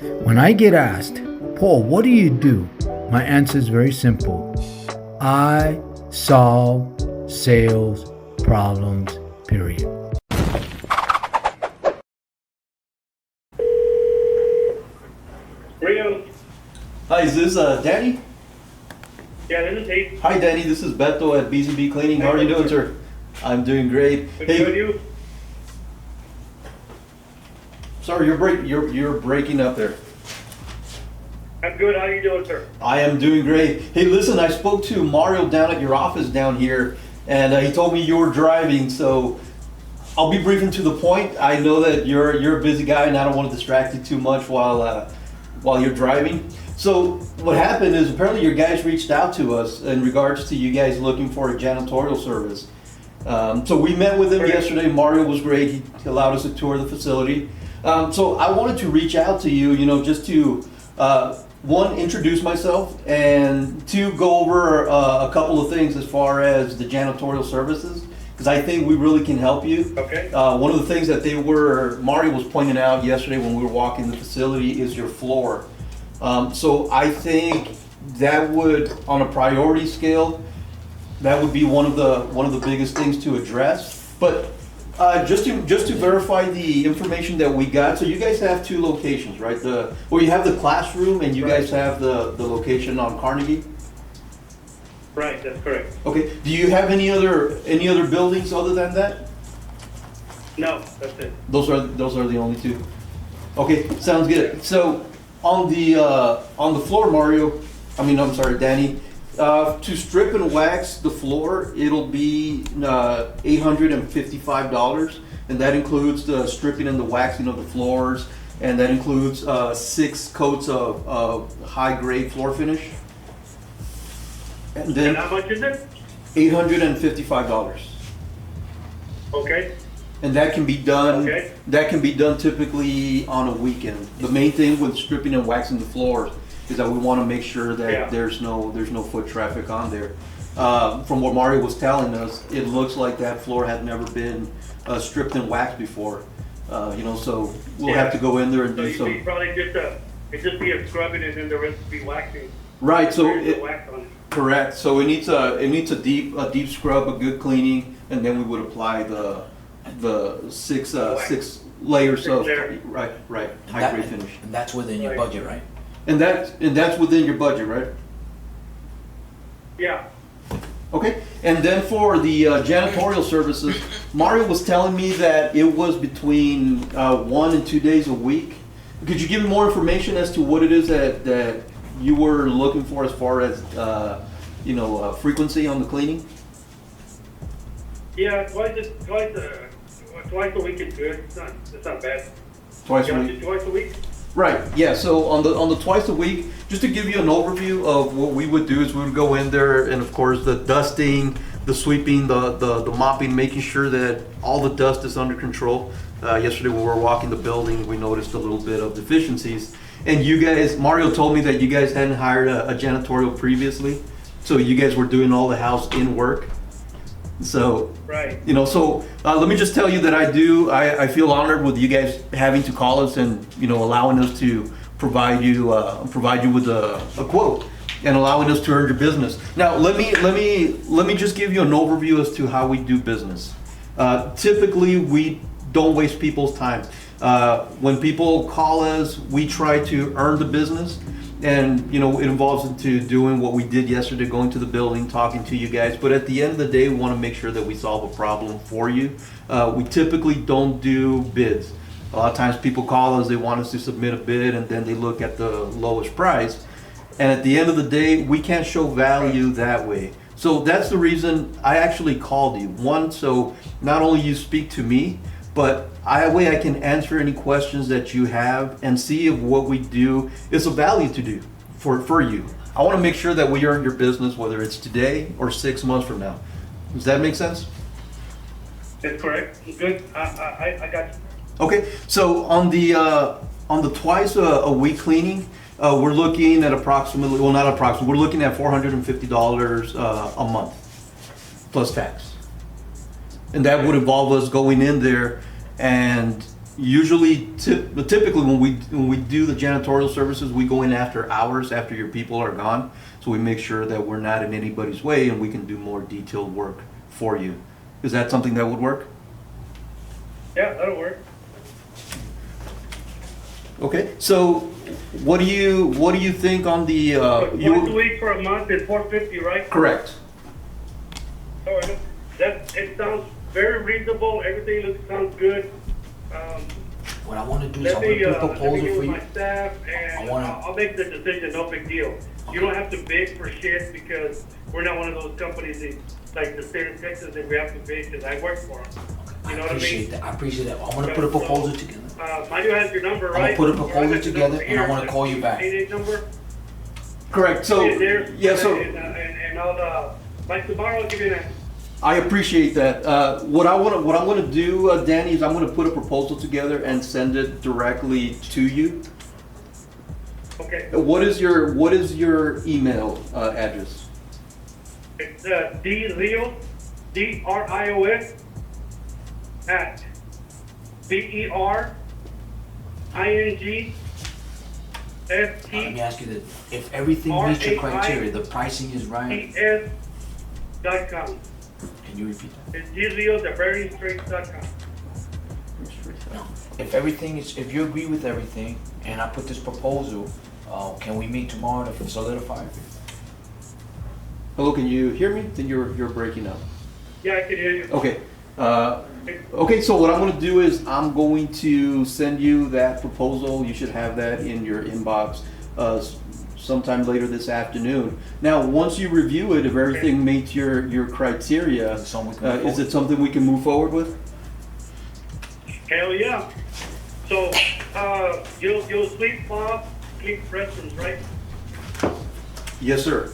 When I get asked, Paul, what do you do? My answer is very simple. I solve sales problems, period. Rio. Hi, is this Danny? Yeah, this is Tate. Hi, Danny. This is Beto at BZB Cleaning. How are you doing, sir? I'm doing great. Good, you? Sorry, you're breaking up there. I'm good. How you doing, sir? I am doing great. Hey, listen, I spoke to Mario down at your office down here, and he told me you were driving, so I'll be brief and to the point. I know that you're a busy guy, and I don't want to distract you too much while you're driving. So what happened is apparently your guys reached out to us in regards to you guys looking for a janitorial service. So we met with him yesterday. Mario was great. He allowed us to tour the facility. So I wanted to reach out to you, just to one, introduce myself, and two, go over a couple of things as far as the janitorial services, because I think we really can help you. Okay. One of the things that Mario was pointing out yesterday when we were walking the facility is your floor. So I think that would, on a priority scale, that would be one of the biggest things to address. But just to verify the information that we got, so you guys have two locations, right? You have the classroom and you guys have the location on Carnegie. Right, that's correct. Okay. Do you have any other buildings other than that? No, that's it. Those are the only two. Okay, sounds good. So on the floor, Danny, to strip and wax the floor, it'll be $855, and that includes the stripping and the waxing of the floors, and that includes 6 coats of high-grade floor finish. And then And how much is it? $855. Okay. And that can be done. Okay. That can be done typically on a weekend. The main thing with stripping and waxing the floors is that we want to make sure that there's no foot traffic on there. From what Mario was telling us, it looks like that floor had never been stripped and waxed before. So we'll have to go in there and do some. So probably just be a scrubbing and then the rest would be waxing. Right. So Wax on it. correct. So it needs a deep scrub, a good cleaning, and then we would apply the 6 layers of right high grade finish. And that's within your budget, right? And that's within your budget, right? Yeah. Okay. And then for the janitorial services, Mario was telling me that it was between 1 and 2 days a week. Could you give me more information as to what it is that you were looking for as far as frequency on the cleaning? Yeah, twice a week is good. It's not bad. Twice a week. Twice a week. Right. Yeah. So on the twice a week, just to give you an overview of what we would do is we would go in there, and of course the dusting, the sweeping, the mopping, making sure that all the dust is under control. Yesterday when we were walking the building, we noticed a little bit of deficiencies. And you guys, Mario told me that you guys hadn't hired a janitorial previously, so you guys were doing all the house in work. So, right. Let me just tell you that I feel honored with you guys having to call us and, allowing us to provide you with a quote and allowing us to earn your business. Now, let me just give you an overview as to how we do business. Typically, we don't waste people's time. When people call us, we try to earn the business. And, it involves into doing what we did yesterday, going to the building, talking to you guys. But at the end of the day, we want to make sure that we solve a problem for you. We typically don't do bids. A lot of times people call us, they want us to submit a bid, and then they look at the lowest price. And at the end of the day, we can't show value that way. So that's the reason I actually called you. One, so not only you speak to me, but I can answer any questions that you have and see if what we do is of value to do for you. I want to make sure that we earn your business, whether it's today or 6 months from now. Does that make sense? That's correct. Good. I got you. Okay. So on the twice a week cleaning, we're looking at we're looking at $450 a month plus tax. And that would involve us going in there and Usually, typically when we do the janitorial services, we go in after hours, after your people are gone. So we make sure that we're not in anybody's way and we can do more detailed work for you. Is that something that would work? Yeah, that'll work. Okay, so what do you think on the, Once a week for a month is $450, right? correct. All right. It sounds very reasonable. Everything sounds good. What I want to do is I Let want me, to put a let me proposal get for with you. my staff and I'll make the decision, no big deal. You don't have to bid for shit because we're not one of those companies that, like the state of Texas, that we have to bid because I work for them. You know what I mean? I appreciate that. I want to put a proposal together. Manu has your number, I'm right? gonna put a Or I proposal got your together number and I here, wanna call you back. 88 number. Correct, so, yeah, so. And I'll, by tomorrow, I'll give you an answer. I appreciate that. What I'm gonna do, Danny, is I'm gonna put a proposal together and send it directly to you. Okay. What is your email address? It's DRIOS, DRIOS, at Let me ask you this. If everything meets your criteria, the pricing is right, BERINGSTRAIGHTS.com. can you repeat that? It's DRIOS at BERINGSTRAIGHTS.com. No. If you agree with everything and I put this proposal, can we meet tomorrow to solidify? Hello, can you hear me? Then you're breaking up. Yeah, I can hear you. Okay. Okay, so what I'm gonna do is I'm going to send you that proposal. You should have that in your inbox sometime later this afternoon. Now, once you review it, if everything meets your criteria, Is it something we can move is it something we can move forward with? Hell yeah. So, you'll sweep Bob, clean Preston's, right? Yes, sir.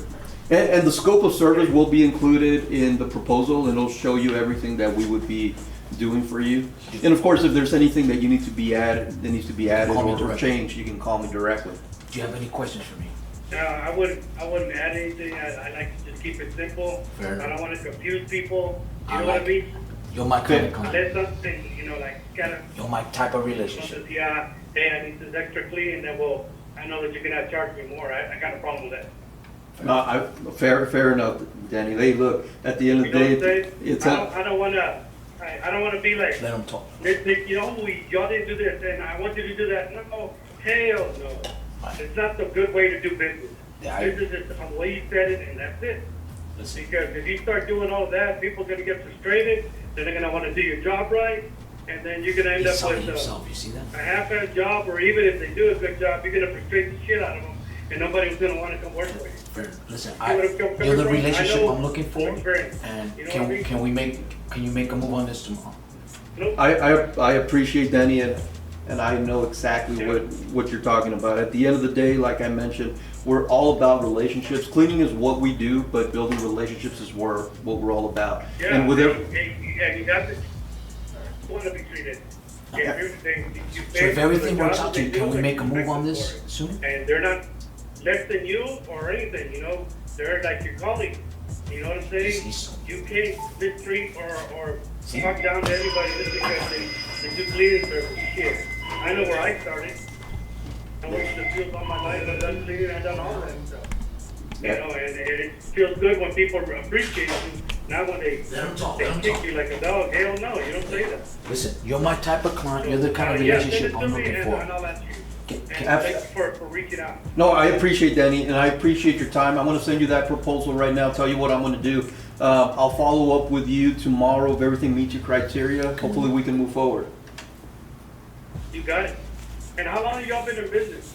And the scope of service will be included in the proposal, and it'll show you everything that we would be doing for you. And of course, if there's anything that you need to be added, that needs to be added Call me or directly. changed, you can call me directly. Do you have any questions for me? I wouldn't add anything. I like to just keep it simple. Fair enough. I don't want to confuse people. You I know what I like mean? You're my kind of Okay. client. Let something, like kind of, You're my type of relationship. says, yeah, hey, I need this extra clean, and then I know that you're gonna charge me more. I got a problem with that. Fair enough, Danny. Hey, look, at the end of You the know day, what I'm saying? it's I don't wanna, I don't wanna be like, Let them talk. y'all didn't do this, and I want you to do that. No, hell no. It's not the good way to do business. Yeah, This is just the way you said it, and that's it. Listen, Because if you start doing all that, people are gonna get frustrated, then they're gonna wanna do your job right, and then you're gonna end he's up selling with himself, you see that? a half-ass job, or even if they do a good job, you're gonna frustrate the shit out of them, and nobody's gonna wanna come work for you. Fair. Listen, You know what I'm you're the coming from? relationship I know I'm looking for, from experience. and You know what I mean? can you make a move on this tomorrow? Nope. I appreciate Danny, and I know exactly what you're talking about. At the end of the day, like I mentioned, we're all about relationships. Cleaning is what we do, but building relationships is what we're all about. Yeah, And with and every, you have to wanna be treated. Yeah, here's the thing, you So pay if for everything the works job out that to you, they can do, we and make a you move expect on them this for it. soon? And they're not less than you or anything, they're like your colleague, you know what I'm saying? He's- You can't mistreat or talk down to anybody just because they do cleaning service, shit. I know where I started. I worked in the field all my life, I've done cleaning, I've done all that stuff. You know, and it feels good when people appreciate you, not when they Let 'em talk, they let 'em kick talk. you like a dog. Hell no, you don't say that. Listen, you're my type of client, you're the kind of Yeah, relationship send it I'm to me looking and for. I'll answer you. And Ab- thanks for reaching out. no, I appreciate Danny, and I appreciate your time. I'm gonna send you that proposal right now, tell you what I'm gonna do. I'll follow up with you tomorrow if everything meets your criteria. Hopefully we can move forward. You got it. And how long have y'all been in business?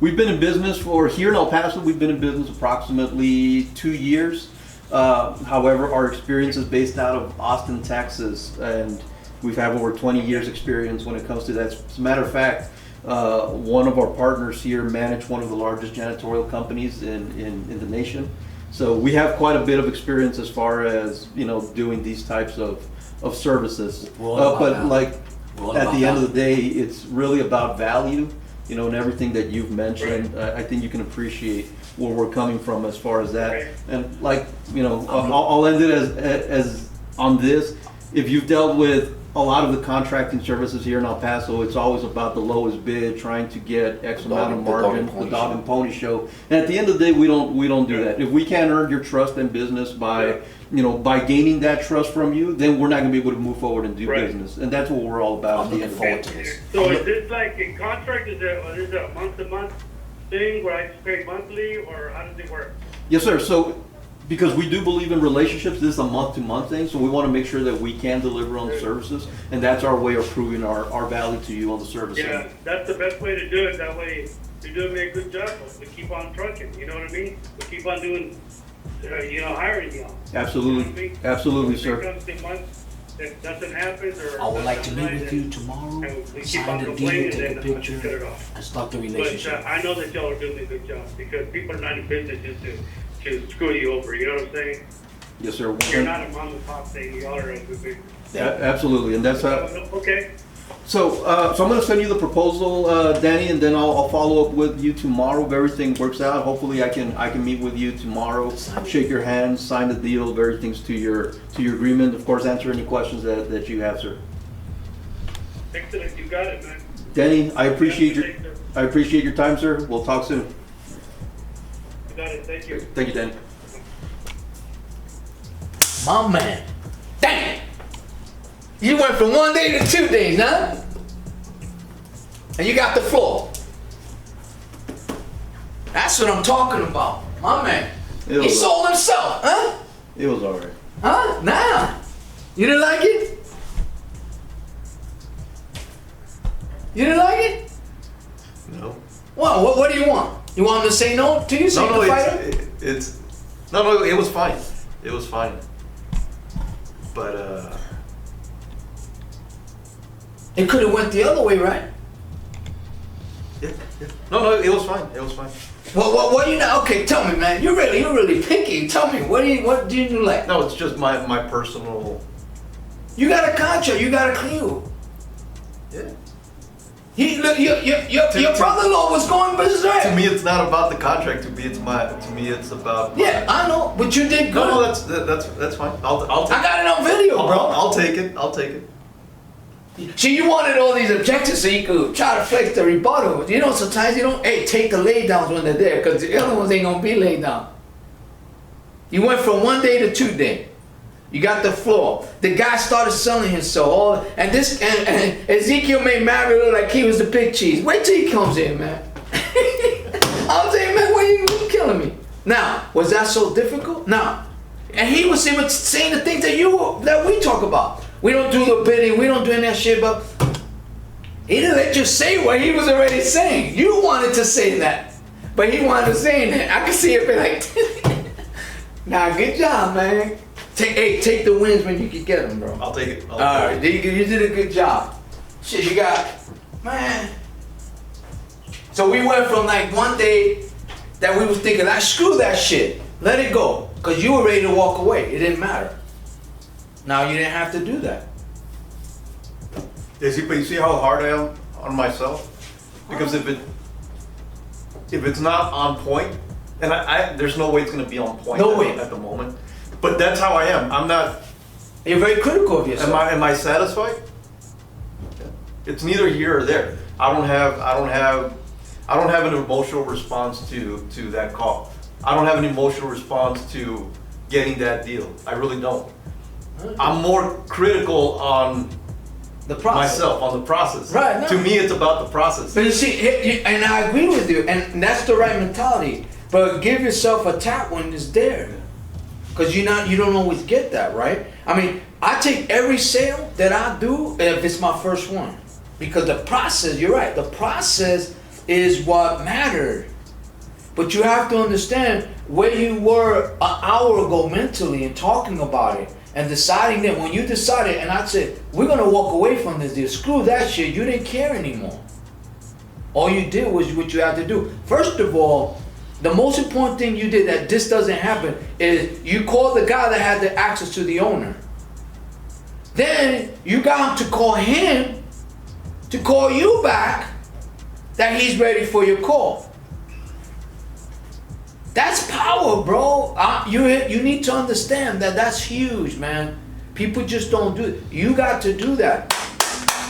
We've been in business here in El Paso, we've been in business approximately 2 years. However, our experience is based out of Austin, Texas, and we've had over 20 years experience when it comes to that. As a matter of fact, one of our partners here managed one of the largest janitorial companies in the nation. So we have quite a bit of experience as far as, doing these types of services. We're all about But value. like, We're all at about the end of the value. day, it's really about value, and everything that you've mentioned. I think you can appreciate where we're coming from as far as that. Right. And like, I'll end it as on this. If you've dealt with a lot of the contracting services here in El Paso, it's always about the lowest bid, trying to get X amount of margin, the dog and pony show. And at the end of the day, we don't do that. If we can't earn your trust and business by, by gaining that trust from you, then we're not gonna be able to move forward and do business. And that's what we're all about. I'm looking forward to this. So is this like a contract, is it a month-to-month thing where I just pay monthly, or how does it work? Yes, sir. So, because we do believe in relationships, this is a month-to-month thing, so we want to make sure that we can deliver on the services, and that's our way of proving our value to you on the service. Yeah, that's the best way to do it. That way, you're doing me a good job. We keep on trucking, you know what I mean? We keep on doing, hiring you. Absolutely, absolutely, sir. If it comes to months that nothing happens, or. I would like to meet with you tomorrow, We keep sign on the deal, complaining, take a and then I'll just cut picture, it off. and start the But relationship. I know that y'all are doing a good job, because people are not in business just to screw you over, you know what I'm saying? Yes, sir. You're not a mom and pop thing, y'all are a good business. Absolutely, and that's how. Okay, So I'm going to send you the proposal, Danny, and then I'll follow up with you tomorrow. If everything works out, hopefully I can meet with you tomorrow, shake your hand, sign the deal, if everything's to your agreement. Of course, answer any questions that you have, sir. excellent, you got it, man. Danny, I appreciate your time, sir. We'll talk soon. You got it, thank you. Thank you, Danny. My man. Damn! You went from 1 day to 2 days, huh? And you got the floor. That's what I'm talking about. My man. He sold himself, huh? It was all right. Huh? Nah. You didn't like it? You didn't like it? No. Well, what do you want? You want him to say no to you? So you can fight him? No, it was fine. It was fine. But It could have went the other way, right? yeah. No, it was fine. It was fine. Well, what do you know? Okay, tell me, man. You're really picky. Tell me, what do you like? No, it's just my personal. You got a contract. You got a clue. Yeah. Your brother-in-law was going berserk. To me, it's not about the contract. To me, it's about. Yeah, I know, but you did good. No, that's fine. I'll take I got it on video, bro. I'll take it. I'll take it. See, you wanted all these objections so you could try to flex the rebuttal. You know, sometimes you don't. Hey, take the lay downs when they're there, because the other ones ain't gonna be laid down. You went from 1 day to 2 days. You got the floor. The guy started selling himself. And Ezekiel made Mario look like he was the big cheese. Wait till he comes in, man. I'm saying, man, why you killing me? Now, was that so difficult? No. And he was even saying the things that we talk about. We don't do the bidding. We don't do any of that shit. But he didn't let you say what he was already saying. You wanted to say that, but he wanted to say that. I can see it be like, nah, good job, man. Take the wins when you can get them, bro. I'll take it. All right, you did a good job. Shit, you got, man. So we went from like 1 day that we was thinking, screw that shit, let it go, because you were ready to walk away. It didn't matter. Now you didn't have to do that. But you see how hard I am on myself? Because if it's not on point, and there's no way it's going to be on point at the moment. But that's how I am. I'm not. You're very critical of yourself. Am I satisfied? It's neither here or there. I don't have an emotional response to that call. I don't have an emotional response to getting that deal. I really don't. I'm more critical on the process. Myself, on the process. Right. No. To me, it's about the process. But you see, and I agree with you, and that's the right mentality. But give yourself a tap when it's there, because you don't always get that, right? I mean, I take every sale that I do if it's my first one, because the process. You're right. The process is what mattered. But you have to understand where you were an hour ago mentally and talking about it. And deciding that when you decided, and I said, we're going to walk away from this deal. Screw that shit. You didn't care anymore. All you did was what you had to do. First of all, the most important thing you did that this doesn't happen is you called the guy that had the access to the owner. Then you got him to call you back that he's ready for your call. That's power, bro. You need to understand that that's huge, man. People just don't do it. You got to do that.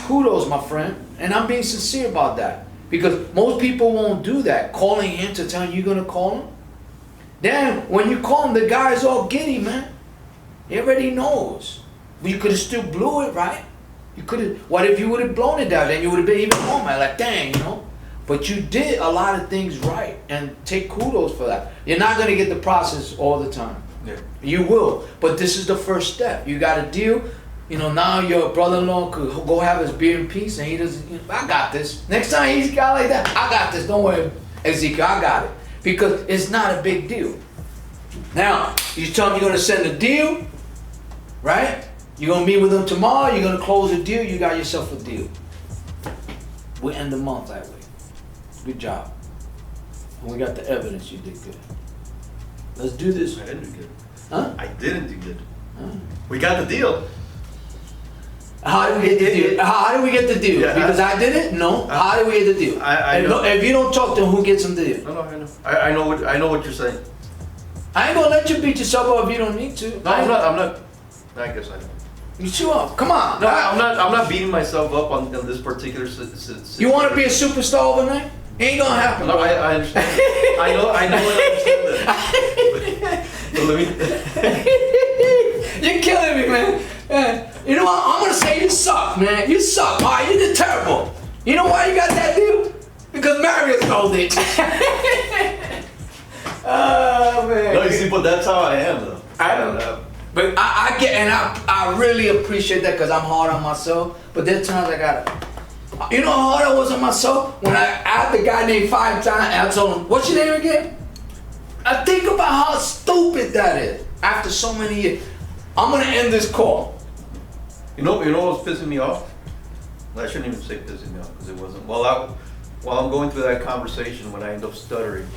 Kudos, my friend. And I'm being sincere about that. Because most people won't do that. Calling him to tell him you're going to call him. Then when you call him, the guy's all giddy, man. He already knows. But you could have still blew it, right? You could have. What if you would have blown it down? Then you would have been even more mad. Like, dang, you know. But you did a lot of things right. And take kudos for that. You're not going to get the process all the time. Yeah. You will. But this is the first step. You got a deal. You know, now your brother-in-law could go have his beer in peace, and he doesn't. You know, I got this. Next time he's a guy like that, I got this. Don't worry, Ezekiel, I got it. Because it's not a big deal. Now, you tell him you're going to send a deal, right? You're going to meet with him tomorrow. You're going to close a deal. You got yourself a deal. We'll end the month that way. Good job. And we got the evidence you did good. Let's do this. I didn't do good. Huh? I didn't do good. Huh? We got the deal. How do we get the deal? How do we get the deal? Yeah, Because I did it? No. How do we get the deal? I know. If you don't talk to him, who gets him the deal? No, I know. I know what you're saying. I ain't gonna let you beat yourself up if you don't need to. No, I'm not. I guess I know. You chew up. Come on. No, I'm not beating myself up on this particular You want to be a superstar overnight? Ain't gonna happen. No, I understand. I know and understand that. But let me. You're killing me, man. You know what? I'm gonna say you suck, man. You suck. All right, you did terrible. You know why you got that deal? Because Marius told it. Oh man. No, you see, but that's how I am, though. I know. But I get, and I really appreciate that because I'm hard on myself. But there are times I gotta. You know how hard I was on myself when I had the guy named 5 times and I told him, "What's your name again?" I think about how stupid that is. After so many years, I'm gonna end this call. You know what's pissing me off? Well, I shouldn't even say pissing me off because it wasn't. While I'm going through that conversation, when I end up stuttering,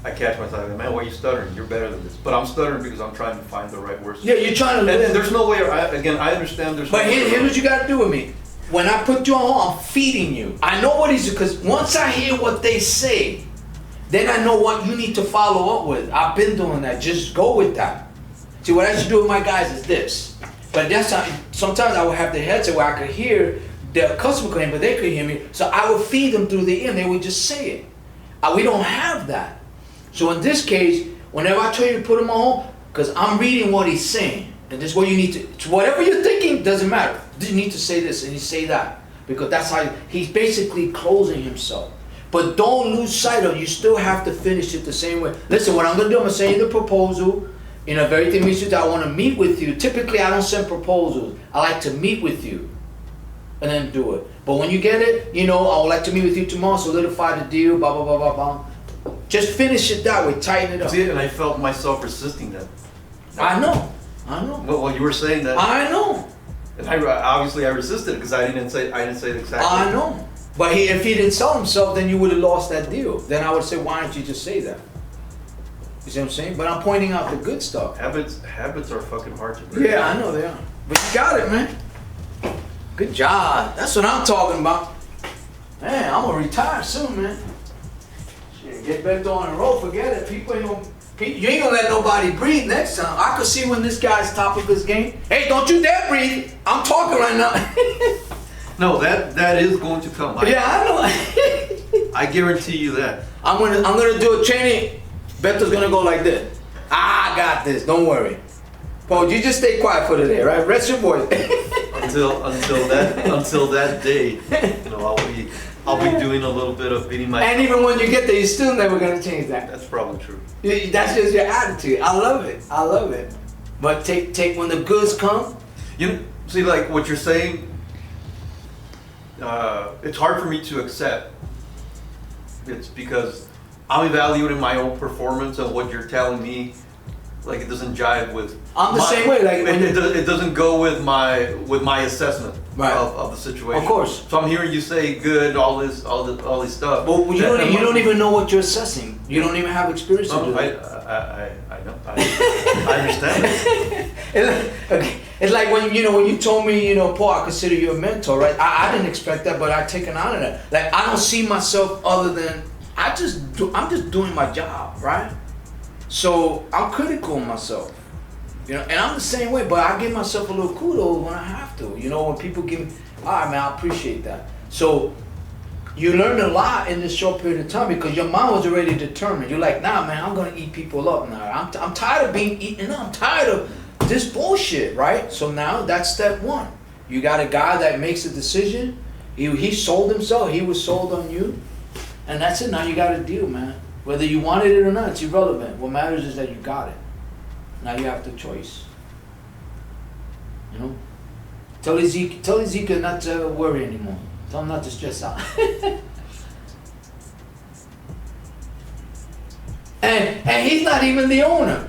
I catch myself, like, man, why are you stuttering? You're better than this. But I'm stuttering because I'm trying to find the right words. Yeah, you're trying to. And there's no way. I understand. There's. But no way here's what you gotta do with me. When I put you on hold, I'm feeding you. I know what he's, because once I hear what they say, then I know what you need to follow up with. I've been doing that. Just go with that. See, what I should do with my guys is this. But that's not, sometimes I would have the headset where I could hear the customer claim, but they could hear me. So I would feed them through the ear and they would just say it. We don't have that. So in this case, whenever I tell you to put him on hold, because I'm reading what he's saying. And this is what you need to, whatever you're thinking, doesn't matter. You need to say this and you say that. Because that's how he's basically closing himself. But don't lose sight of, you still have to finish it the same way. Listen, what I'm going to do, I'm going to send you the proposal. You know, if everything meets you, I want to meet with you. Typically, I don't send proposals. I like to meet with you and then do it. But when you get it, you know, I would like to meet with you tomorrow, solidify the deal, blah, blah, blah, blah, blah. Just finish it that way, tighten it up. See, and I felt myself resisting that. I know. Well, you were saying that. I know. And obviously I resisted because I didn't say it exactly. I know. But if he didn't sell himself, then you would have lost that deal. Then I would say, why don't you just say that? You see what I'm saying? But I'm pointing out the good stuff. Habits are fucking hard to break. Yeah, I know they are. But you got it, man. Good job. That's what I'm talking about. Man, I'm gonna retire soon, man. Shit, get back on the road. Forget it. People ain't gonna. You ain't gonna let nobody breathe next time. I could see when this guy's top of his game. Hey, don't you dare breathe. I'm talking right now. No, that is going to come. Yeah, I know. I guarantee you that. I'm gonna do a training. Beto's gonna go like this. I got this. Don't worry. Paul, you just stay quiet for today, right? Rest your voice. until that day, you know, I'll be doing a little bit of beating my. And even when you get there, you're still never gonna change that. That's probably true. That's just your attitude. I love it. I love it. But take when the goods come. You see, like what you're saying. It's hard for me to accept. It's because I'm evaluating my own performance and what you're telling me. Like it doesn't jive with. I'm the same way. Like it doesn't go with my assessment right. of the situation. Of course. So I'm hearing you say good, all this stuff. But you don't even know what you're assessing. You don't even have experience to do that. I know. I understand. It's like when you told me, Paul, I consider you a mentor, right? I didn't expect that, but I taken on of that. Like I don't see myself other than I'm just doing my job, right? So I'm critical of myself. You know, and I'm the same way, but I give myself a little kudos when I have to. You know, when people give me, all right, man, I appreciate that. So you learned a lot in this short period of time because your mind was already determined. You're like, nah, man, I'm gonna eat people up now. I'm tired of being eaten up. I'm tired of this bullshit, right? So now that's step one. You got a guy that makes a decision. He sold himself. He was sold on you, and that's it. Now you got a deal, man. Whether you wanted it or not, it's irrelevant. What matters is that you got it. Now you have the choice. You know? Tell Ezekiel not to worry anymore. Tell him not to stress out. and he's not even the owner.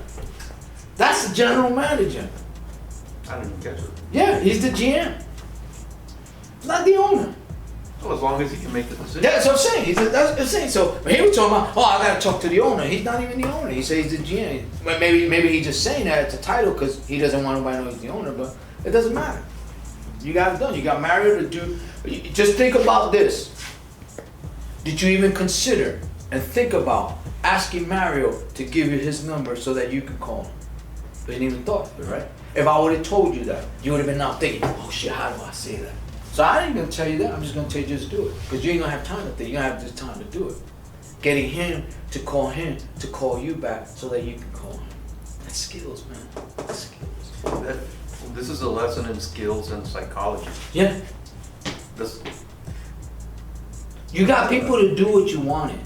That's the general manager. I don't even get it. Yeah, he's the GM. Not the owner. Well, as long as he can make the decision. That's what I'm saying. That's what I'm saying. So he was talking about, oh, I gotta talk to the owner. He's not even the owner. He says he's the GM. But maybe he's just saying that it's a title because he doesn't want nobody to know he's the owner. But it doesn't matter. You got it done. You got Mario to do. Just think about this. Did you even consider and think about asking Mario to give you his number so that you could call him? But you didn't even thought of it, right? If I would have told you that, you would have been now thinking, oh shit, how do I say that? So I ain't gonna tell you that. I'm just gonna tell you just do it. Because you ain't gonna have time to think. You're gonna have this time to do it. Getting him to call you back so that you can call him. That's skills, man. That's skills. This is a lesson in skills and psychology. Yeah. This, You got people to do what you wanted.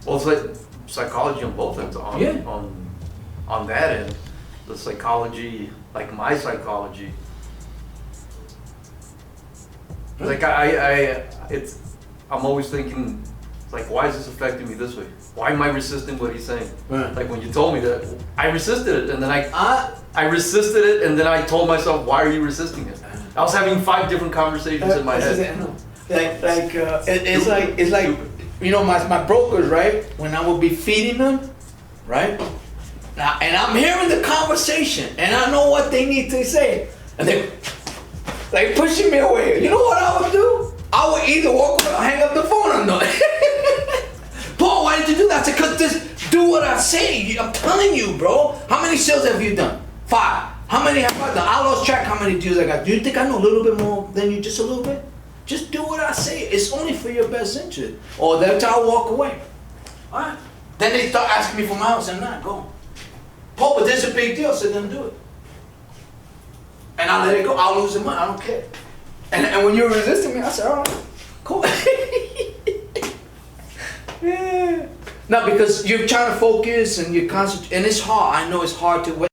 well, it's like psychology on both ends. On that end, the psychology, like my psychology. Like I'm always thinking, like, why is this affecting me this way? Why am I resisting what he's saying? Right. Like when you told me that, I resisted it, and then I resisted it, and then I told myself, why are you resisting it? I was having 5 different conversations in my head. It's like you know my brokers, right? When I would be feeding them, right? Now, and I'm hearing the conversation, and I know what they need to say, and they're like pushing me away. You know what I would do? I would either walk away or hang up the phone on them. Paul, why did you do that? I said, because just do what I say. I'm telling you, bro. How many sales have you done? 5. How many have I done? I lost track how many deals I got. Do you think I know a little bit more than you? Just a little bit? Just do what I say. It's only for your best interest. Or that's how I walk away. All right? Then they start asking me for my house and not go. Paul, but there's a big deal, so then do it. And I'll let it go. I'll lose the money. I don't care. And when you're resisting me, I said, all right, cool. Yeah. No, because you're trying to focus and you're concentrating, and it's hard. I know it's hard to wait.